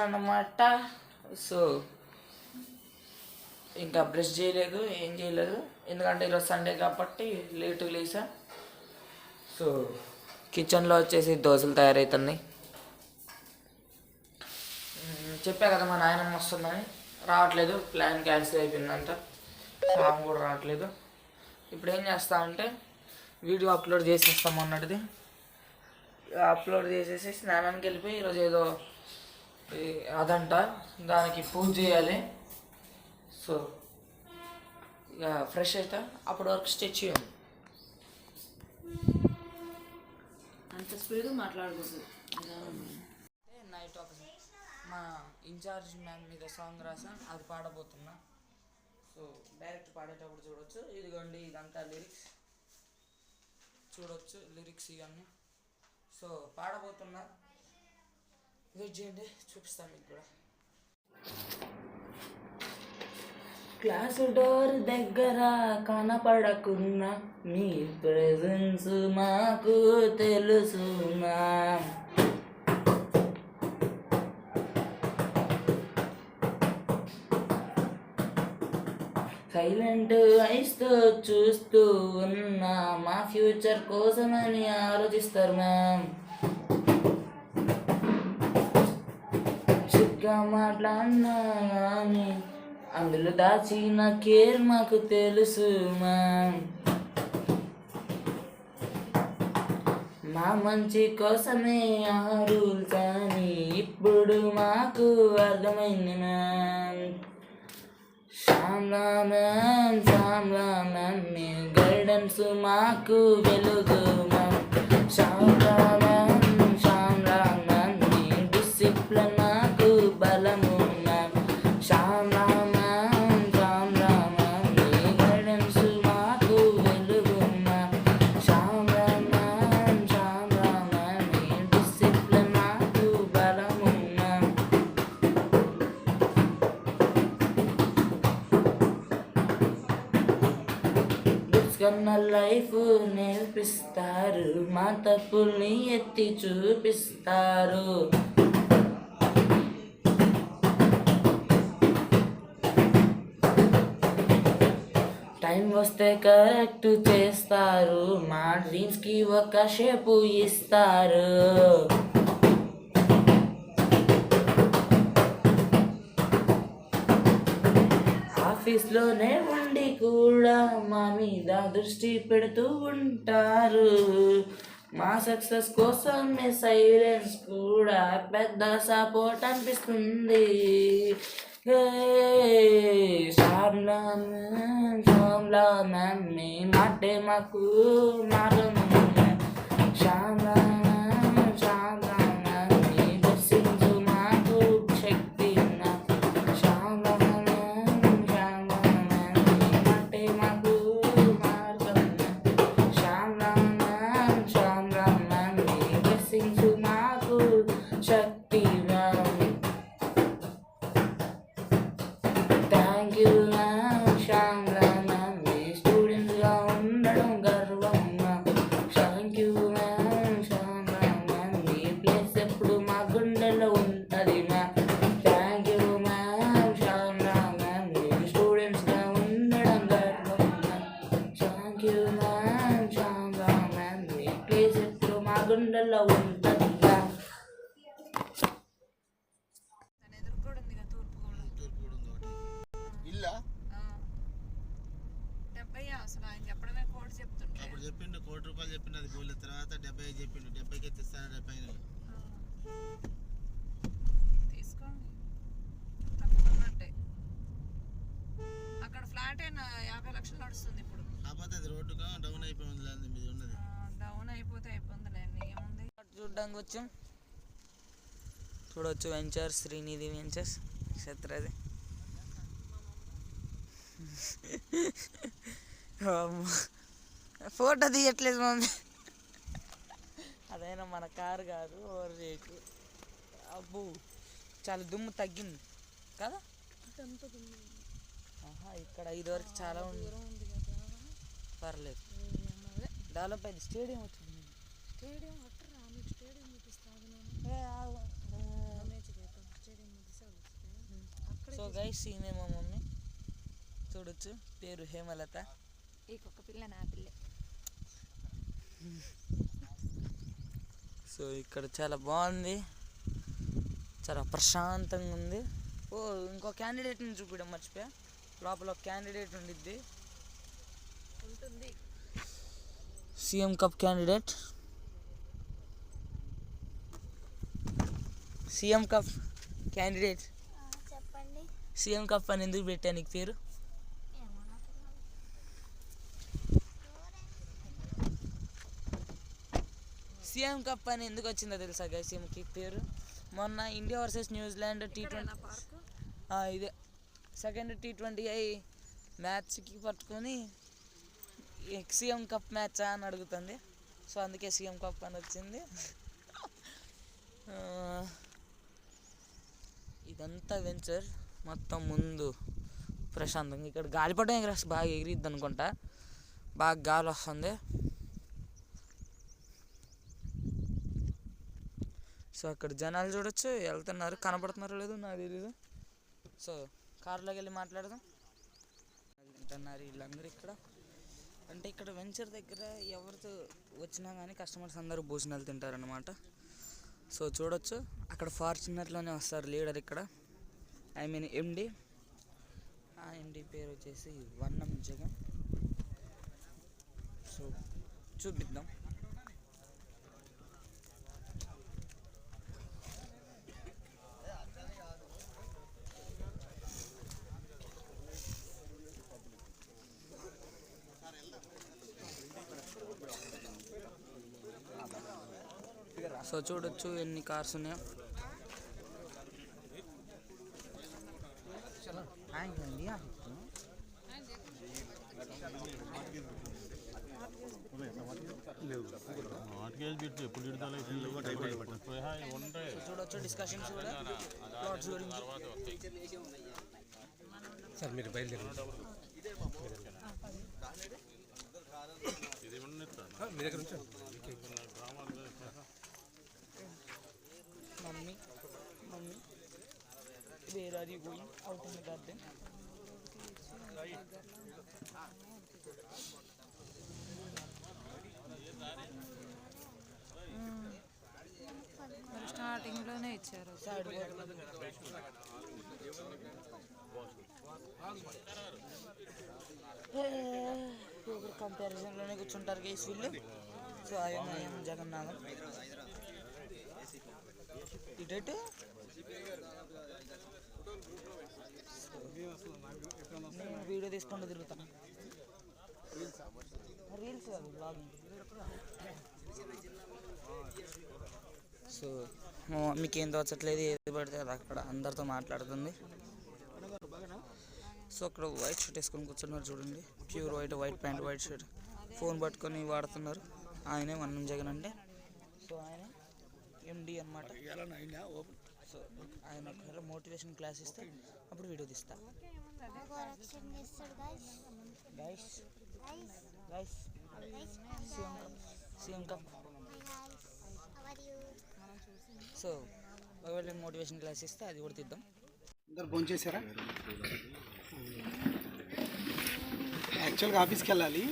అన్నమాట. సో ఇంకా బ్రష్ చేయలేదు, ఏం చేయలేదు, ఎందుకంటే ఈరోజు సండే కాబట్టి లేటు లేసా. సో కిచెన్లో వచ్చేసి దోశలు తయారవుతున్నాయి. చెప్పా కదా మా నాయనమ్మ వస్తుందని, రావట్లేదు, ప్లాన్ క్యాన్సిల్ అయిపోయిందంట. ఆమె కూడా రావట్లేదు. ఇప్పుడు ఏం చేస్తా అంటే వీడియో అప్లోడ్ చేసేస్తాం అన్నది. అప్లోడ్ చేసేసి స్నానానికి వెళ్ళిపోయి ఈరోజు ఏదో అదంట, దానికి పూజ చేయాలి. సో ఇక ఫ్రెష్ అవుతా, అప్పటి వరకు స్టిచ్ చేయండి. అంత స్పీడ్గా మాట్లాడకూడదు. నైట్ ఒక మా ఇన్ఛార్జ్ మ్యామ్ మీద సాంగ్ రాసా, అది పాడబోతున్నా. సో డైరెక్ట్ పాడేటప్పుడు చూడొచ్చు. ఇదిగోండి, ఇదంతా లిరిక్స్ చూడొచ్చు, లిరిక్స్ ఇవన్నీ. సో పాడబోతున్నా, వెయిట్ చేయండి, చూపిస్తాను మీకు కూడా. క్లాసు డోర్ దగ్గర కనపడకున్నా మీ ప్రెజెన్స్ మాకు తెలుసునా. సైలెంట్ ఐస్తో చూస్తూ ఉన్నా మా ఫ్యూచర్ కోసమని ఆలోచిస్తారు మ్యామ్. సిగ్గా మాట్లాడినా కానీ అందులో దాచిన కేర్ మాకు తెలుసు మ్యామ్. మా మంచి కోసమే ఆ రూల్స్ అని ఇప్పుడు మాకు అర్థమైంది మ్యామ్. శ్యామ్లా మ్యామ్ మీ గైడెన్స్ మాకు వెలుగు మ్యామ్. శ్యామ్లా మ్యామ్ మీ డిసిప్లిన్ మాకు బలము మ్యామ్. శ్యామ్లా మ్యామ్ మీ గైడెన్స్ మాకు వెలుగు మ్యామ్. శ్యామ్లా మ్యామ్ మీ డిసిప్లిన్ మాకు బలము మ్యామ్. కన్నా లైఫ్ నేర్పిస్తారు, మా తప్పుల్ని ఎత్తి చూపిస్తారు. టైం వస్తే కరెక్ట్ చేస్తారు, మా డ్రీమ్స్కి ఒక షేపు ఇస్తారు. ఆఫీస్లోనే ఉండి కూడా మా మీద దృష్టి పెడుతూ ఉంటారు. మా సక్సెస్ కోసమే సైలెన్స్ కూడా పెద్ద సపోర్ట్ అనిపిస్తుంది. శ్యామ్లా మ్యామ్ మీ మాటే మాకు మార్గం. శ్యామ్లా మ్యామ్ మీ బ్లెస్సింగ్స్ మాకు శక్తి. శ్యామ్లా మ్యామ్ మీ మాటే మాకు మార్గం. శ్యామ్లా మ్యామ్ మీ బ్లెస్సింగ్స్ మాకు శక్తి ma'am. Thank you ma'am. Shyamla ma'am మీ స్టూడెంట్గా ఉండడం గర్వం ma'am. Thank you ma'am. Shyamla ma'am మీ ప్లేస్ ఎప్పుడు మా గుండెలో ఉంటుంది ma'am. Thank you ma'am. Shyamla ma'am మీ స్టూడెంట్స్గా ఉండడం గర్వం ma'am. Thank you ma'am. Shyamla ma'am మీ ప్లేస్ ఎప్పుడు మా గుండెలో ఉంటుంది మ్యామ్. అప్పుడు చెప్పిండు ₹1,00,00,000 చెప్పిండు, అది పోలే. తర్వాత 70 చెప్పిండు, 70కి ఇస్తాను ఫైనల్. తీసుకోండి, తక్కువన్నట్టే. అక్కడ ఫ్లాట్ 50 లక్షలు నడుస్తుంది ఇప్పుడు. కాకపోతే అది రోడ్డుగా డౌన్ అయిపోయింది, లేదు మీద ఉన్నది. డౌన్ అయిపోతే అయిపోతుందిలేండి, ఏముంది. చూడ్డానికి వచ్చాం, చూడవచ్చు. వెంచర్స్, శ్రీనిధి వెంచర్స్, క్షత్రది. ఫోటో తీయట్లేదు మమ్మీ, అదైనా మన కారు కాదు, ఓవర్ చేయకు. అబ్బో చాలా దుమ్ము తగ్గింది కదా. ఇక్కడ ఇదివరకు చాలా ఉంది, పర్లేదు, డెవలప్ అయింది. స్టేడియం వచ్చింది. స్టేడియం స్టేడియం చూపిస్తాను. స్టేడియం సో గైస్ ఈమె మా మమ్మీ చూడొచ్చు, పేరు హేమలత. ఈ కుక్క పిల్ల నా పిల్లే. సో ఇక్కడ చాలా బాగుంది, చాలా ప్రశాంతంగా ఉంది. ఓ ఇంకో క్యాండిడేట్ని చూపించడం మర్చిపోయా, లోపల ఒక క్యాండిడేట్ ఉండిద్ది, CM cup candidate. CM cup candidate చెప్పండి. సీఎం కప్ అని ఎందుకు పెట్టా నీకు పేరు? సీఎం కప్ అని ఎందుకు వచ్చిందో తెలుసా గైస్ సీఎంకి పేరు? మొన్న ఇండియా వర్సెస్ న్యూజిలాండ్ T20 ఇదే సెకండ్ T20 మ్యాచ్కి పట్టుకొని సీఎం కప్ మ్యాచా అని అడుగుతుంది. సో అందుకే సీఎం కప్ అని వచ్చింది. ఇదంతా వెంచర్ మొత్తం ముందు ప్రశాంతంగా. ఇక్కడ గాలిపటం బాగా ఎగిరిద్ది అనుకుంటా, బాగా గాలి వస్తుంది. సో అక్కడ జనాలు చూడొచ్చు, వెళ్తున్నారు, కనపడుతున్నారో లేదో నాకు తెలీదు. సో కార్లోకి వెళ్ళి మాట్లాడదాం. తింటున్నారు వీళ్ళందరూ ఇక్కడ. అంటే ఇక్కడ వెంచర్ దగ్గర ఎవరితో వచ్చినా కానీ కస్టమర్స్ అందరూ భోజనాలు తింటారనమాట. సో చూడొచ్చు అక్కడ ఫార్చునర్లోనే వస్తారు లీడర్ ఇక్కడ, ఐ మీన్ ఎండి. ఆ ఎండి పేరు వచ్చేసి వన్నం జగన్. సో చూపిద్దాం. సో చూడొచ్చు ఎన్ని కార్స్ ఉన్నాయో. చూడొచ్చు డిస్కషన్స్ కూడా ప్లాట్స్ గురించి. సార్ మీరు బయలుదేరండి, మీ దగ్గర నుంచి mummy where are you going out in the garden? మరి స్టార్టింగ్లోనే ఇచ్చారు. సైడ్ కంపారిజన్లోనే కూర్చుంటారు గైస్ వీళ్ళు. సో ఆయన జగన్నాథం ఇటు నేను వీడియో తీసుకుంటూ తిరుగుతాను. రీల్స్ కాదు, బ్లాగింగ్. సో మా మమ్మీకి ఏం తోచట్లేదు, ఏది పడితే అది అక్కడ అందరితో మాట్లాడుతుంది. సో అక్కడ వైట్ షర్ట్ వేసుకొని కూర్చున్నారు చూడండి, pure white pant white shirt, phone పట్టుకొని వాడుతున్నారు. ఆయనే వన్నం జగన్ అంటే. సో ఆయన ఎండి అనమాట. సో ఆయన ఒకవేళ మోటివేషన్ క్లాస్ ఇస్తే అప్పుడు వీడియో తీస్తా. Guys CM cup. సో ఒకవేళ మోటివేషన్ క్లాస్ ఇస్తే అది కూడా తీద్దాం. అందరు భోంచేశారా? యాక్చువల్గా ఆఫీస్కి వెళ్ళాలి.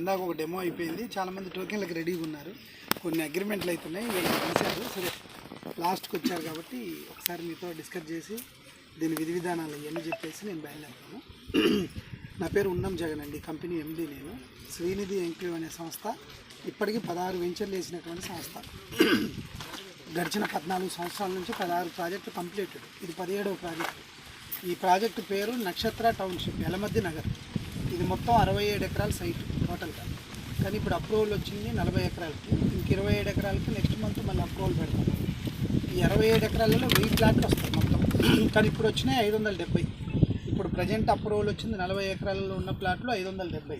ఇందాక ఒక డెమో అయిపోయింది, చాలామంది టోకెన్లకు రెడీగా ఉన్నారు, కొన్ని అగ్రిమెంట్లు అవుతున్నాయి, వీళ్ళు కలిసారు. సరే లాస్ట్కి వచ్చారు కాబట్టి ఒకసారి మీతో డిస్కస్ చేసి దీని విధి విధానాలు ఇవన్నీ చెప్పేసి నేను బయలుదేరుతాను. నా పేరు ఉన్నం జగన్ అండి, కంపెనీ ఎండి. నేను శ్రీనిధి ఎంక్లేవ్ అనే సంస్థ ఇప్పటికీ 16 వెంచర్లు వేసినటువంటి సంస్థ. గడిచిన 14 సంవత్సరాల నుంచి 16 ప్రాజెక్టు కంప్లీటెడ్. ఇది 17వ ప్రాజెక్టు. ఈ ప్రాజెక్టు పేరు నక్షత్ర టౌన్షిప్, యలమద్ది నగర్. ఇది మొత్తం 67 ఎకరాల సైట్ టోటల్గా. కానీ ఇప్పుడు అప్రూవల్ వచ్చింది 40 ఎకరాలకి, ఇంక 27 ఎకరాలకి నెక్స్ట్ మంత్ మళ్ళీ అప్రూవల్ పెడతాం. ఈ 67 ఎకరాలలో 1000 ప్లాట్లు వస్తాయి మొత్తం. కానీ ఇప్పుడు వచ్చినాయి 570. ఇప్పుడు ప్రజెంట్ అప్రూవల్ వచ్చింది 40 ఎకరాలలో ఉన్న ప్లాట్లు 570.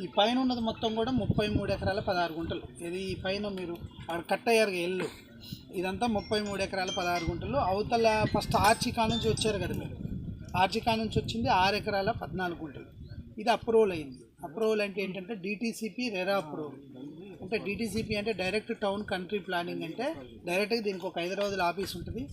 ఈ పైన ఉన్నది మొత్తం కూడా 33 ఎకరాల 16 గుంటలు. ఇది ఈ పైన మీరు అక్కడ కట్ అయ్యారు ఎల్లు, ఇదంతా 33 ఎకరాల 16 గుంటలు. అవతల ఫస్ట్ ఆర్చికా నుంచి వచ్చారు కదా మీరు, ఆర్చికా నుంచి వచ్చింది 6 ఎకరాల 14 గుంటలు. ఇది అప్రూవల్ అయింది. అప్రూవల్ అంటే ఏంటంటే డిటీసీపీ రెరా అప్రూవల్. అంటే డిటీసీపీ అంటే డైరెక్ట్ టౌన్ కంట్రీ ప్లానింగ్. అంటే డైరెక్ట్గా దీనికి ఒక 5 రోజుల ఆఫీస్ ఉంటుంది.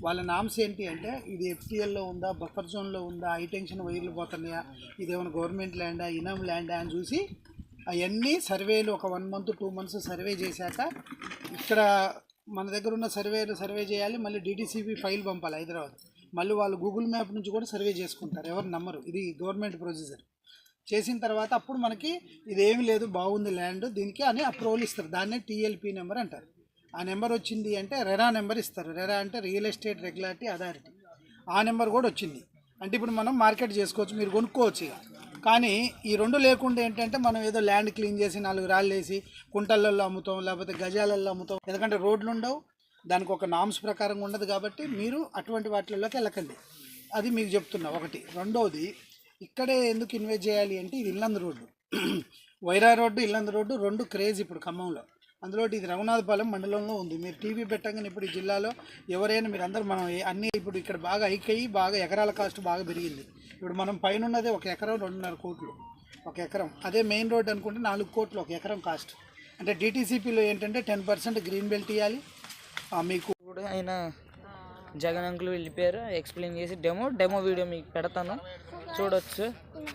వాళ్ళ నామ్స్ ఏంటి అంటే ఇది ఎఫ్టీఎల్లో ఉందా, బఫర్ జోన్లో ఉందా, హై టెన్షన్ వైర్లు పోతున్నాయా, ఇదేమైనా గవర్నమెంట్ ల్యాండా, ఇనాం ల్యాండా అని చూసి అవన్నీ సర్వేలు ఒక 1 month 2 months సర్వే చేశాక ఇక్కడ మన దగ్గర ఉన్న సర్వే చేయాలి. మళ్ళీ డిటీసీపీ ఫైల్ పంపాలి హైదరాబాద్. మళ్ళీ వాళ్ళు గూగుల్ మ్యాప్ నుంచి కూడా సర్వే చేసుకుంటారు, ఎవరు నమ్మరు. ఇది గవర్నమెంట్ ప్రొసీజర్. చేసిన తర్వాత అప్పుడు మనకి ఇదేమి లేదు, బాగుంది ల్యాండ్ దీనికి అని అప్రూవల్ ఇస్తారు. దాన్నే టీఎల్పీ నెంబర్ అంటారు. ఆ నెంబర్ వచ్చింది అంటే రెరా నెంబర్ ఇస్తారు. రెరా అంటే రియల్ ఎస్టేట్ రెగ్యులేటరీ అథారిటీ. ఆ నెంబర్ కూడా వచ్చింది అంటే ఇప్పుడు మనం మార్కెట్ చేసుకోవచ్చు, మీరు కొనుక్కోవచ్చు ఇక. కానీ ఈ 2 లేకుండా ఏంటంటే మనం ఏదో ల్యాండ్ క్లీన్ చేసి 4 రాళ్ళు వేసి కుంటలలో అమ్ముతాం, లేకపోతే గజాలలో అమ్ముతాం. ఎందుకంటే రోడ్లు ఉండవు, దానికి ఒక నామ్స్ ప్రకారం ఉండదు. కాబట్టి మీరు అటువంటి వాటిల్లోకి వెళ్ళకండి, అది మీకు చెప్తున్నా. ఒకటి. రెండవది, ఇక్కడే ఎందుకు ఇన్వెస్ట్ చేయాలి అంటే ఇది Yellandu road, Wyra road, Yellandu road 2 craze ఇప్పుడు ఖమ్మంలో. అందులో ఇది రఘునాథపాలెం మండలంలో ఉంది. మీరు టీవీ పెట్టగానే ఇప్పుడు ఈ జిల్లాలో ఎవరైనా మీరు అందరూ మనం అన్నీ ఇప్పుడు ఇక్కడ బాగా హైక్ బాగా ఎకరాల కాస్ట్ బాగా పెరిగింది. ఇప్పుడు మనం పైన ఉన్నది 1 ఎకరం 2.5 కోట్లు 1 ఎకరం. అదే మెయిన్ రోడ్ అనుకుంటే 4 కోట్లు 1 ఎకరం కాస్ట్. అంటే డిటీసీపీలో ఏంటంటే 10% గ్రీన్ బెల్ట్ ఇవ్వాలి మీకు. ఇప్పుడు ఆయన జగన్ అంకుల్ వెళ్ళిపోయారు, ఎక్స్ప్లెయిన్ చేసి డెమో వీడియో మీకు పెడతాను, చూడొచ్చు.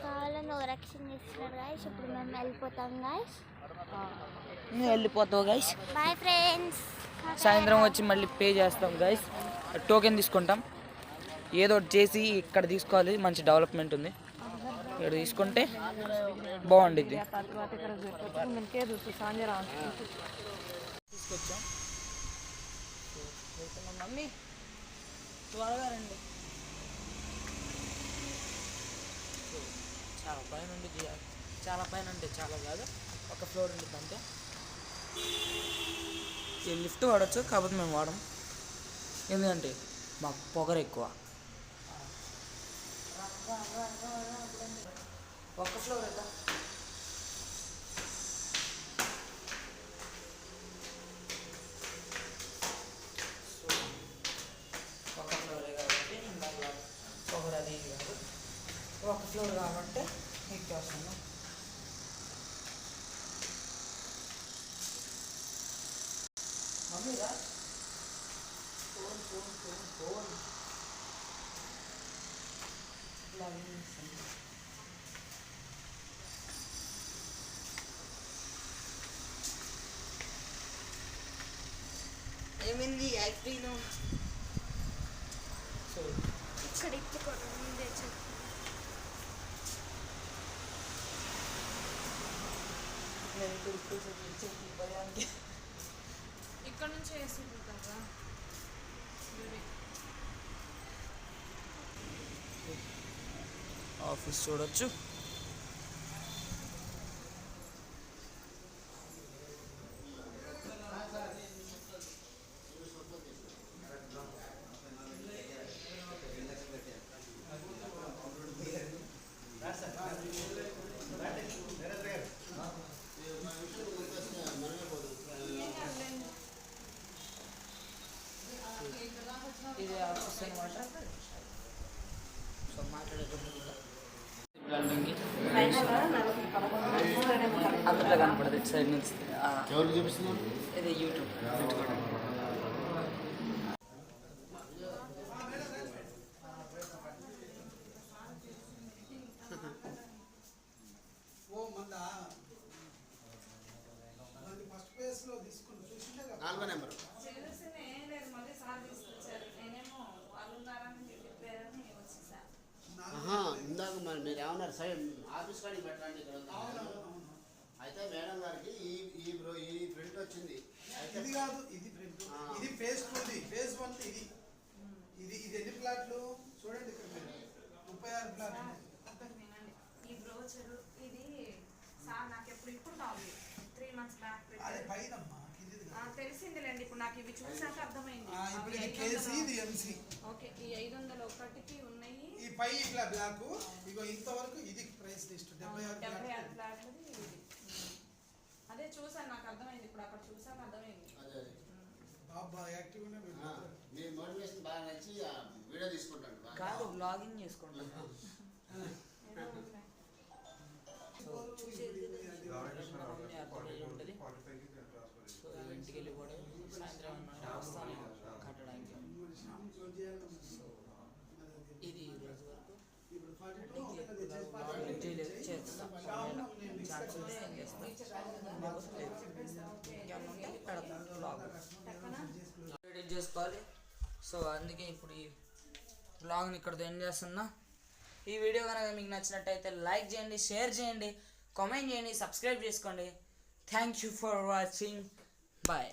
కావాలని ఓ రక్షణ చేస్తున్నాడు గాయస్. ఇప్పుడు మేము వెళ్ళిపోతాం గాయస్. నువ్వు వెళ్ళిపోతావు గైస్. Bye friends. సాయంత్రం వచ్చి మళ్ళీ పే చేస్తాం గైస్, టోకెన్ తీసుకుంటాం. ఏదో ఒకటి చేసి ఇక్కడ తీసుకోవాలి, మంచి డెవలప్మెంట్ ఉంది. ఇక్కడ తీసుకుంటే బాగుండిద్ది. తీసుకొచ్చాం. మమ్మీ త్వరగా రండి. చాలా పైన ఉండి, చాలా పైన అంటే చాలా కాదు, 1 ఫ్లోర్ ఉండిద్ది అంతే. ఈ లిఫ్ట్ వాడచ్చు, కాకపోతే మేము వాడం, ఎందుకంటే మాకు పొగరు ఎక్కువ. 1 ఫ్లోర్ కదా. పొగరు అది కాదు, 1 ఫ్లోర్ కాబట్టి ఎక్కేస్తున్నాం. మమ్మీరా ఫోన్ ఏమైంది యాక్టింగ్? సో ఇక్కడ ఇచ్చుకోవడం ఇక్కడ నుంచి వేసుకుంటారా? ఆఫీస్ చూడొచ్చు. ఇది ఆఫీస్ అనమాట. సో మాట్లాడేటప్పుడు అందులో కనపడదు ఇటు సైడ్ నుంచి. ఇది యూట్యూబ్. నాలుగో నెంబర్ ఇందాక మరి మీరు ఏమన్నారు సైడ్ ఆఫీస్ కాడికి పెట్టండి ఇక్కడ అయితే మేడం గారికి ఈ ప్రింట్ వచ్చింది. ఇది కాదు, ఇది ప్రింట్. ఇది ఫేజ్ 2, ఫేజ్ 1 ఇది. ఇది ఎన్ని ప్లాట్లు చూడండి ఇక్కడ మీరు 36 ప్లాట్లు. ఈ బ్రోచర్ ఇది సార్ నాకు ఇప్పుడు కావాలి 3 months బ్యాక్ అదే పైనమ్మా తెలిసిందిలేండి. ఇప్పుడు నాకు ఇవి చూసాక అర్థమైంది. ఇప్పుడు ఇది కేసీ, ఇది ఎంసీ. ఓకే, ఈ 501కి ఉన్నాయి. ఈ పై ఇట్లా బ్లాక్ ఇగో ఇంతవరకు ఇది ప్రైస్ లిస్ట్ 76 ఫ్లాట్లు. అదే చూసాను, నాకు అర్థమైంది. ఇప్పుడు అక్కడ చూసాక అర్థమైంది. బాబా యాక్టివ్ మీ మోటివేషన్ బాగా నచ్చి వీడియో తీసుకుంటాను. కాదు, లాగిన్ చేసుకుంటాను. ఉంటుంది. సో ఇంటికి వెళ్ళి కూడా సాయంత్రం వస్తాను కట్టడానికి. ఇది ఈ రోజు వరకు ఇప్పుడు 42 చేస్తాం ఛాన్స్ ఉంటే ఏం చేస్తాం ఇంకేమన్నా ఉంటే పెడతాం బ్లాగ్ ఎడిట్ చేసుకోవాలి. సో అందుకే ఇప్పుడు ఈ బ్లాగ్ని ఇక్కడితో ఎండ్ చేస్తున్నా. ఈ వీడియో కనుక మీకు నచ్చినట్టయితే లైక్ చేయండి, షేర్ చేయండి, కామెంట్ చేయండి, సబ్స్క్రైబ్ చేసుకోండి. Thank you for watching. Bye.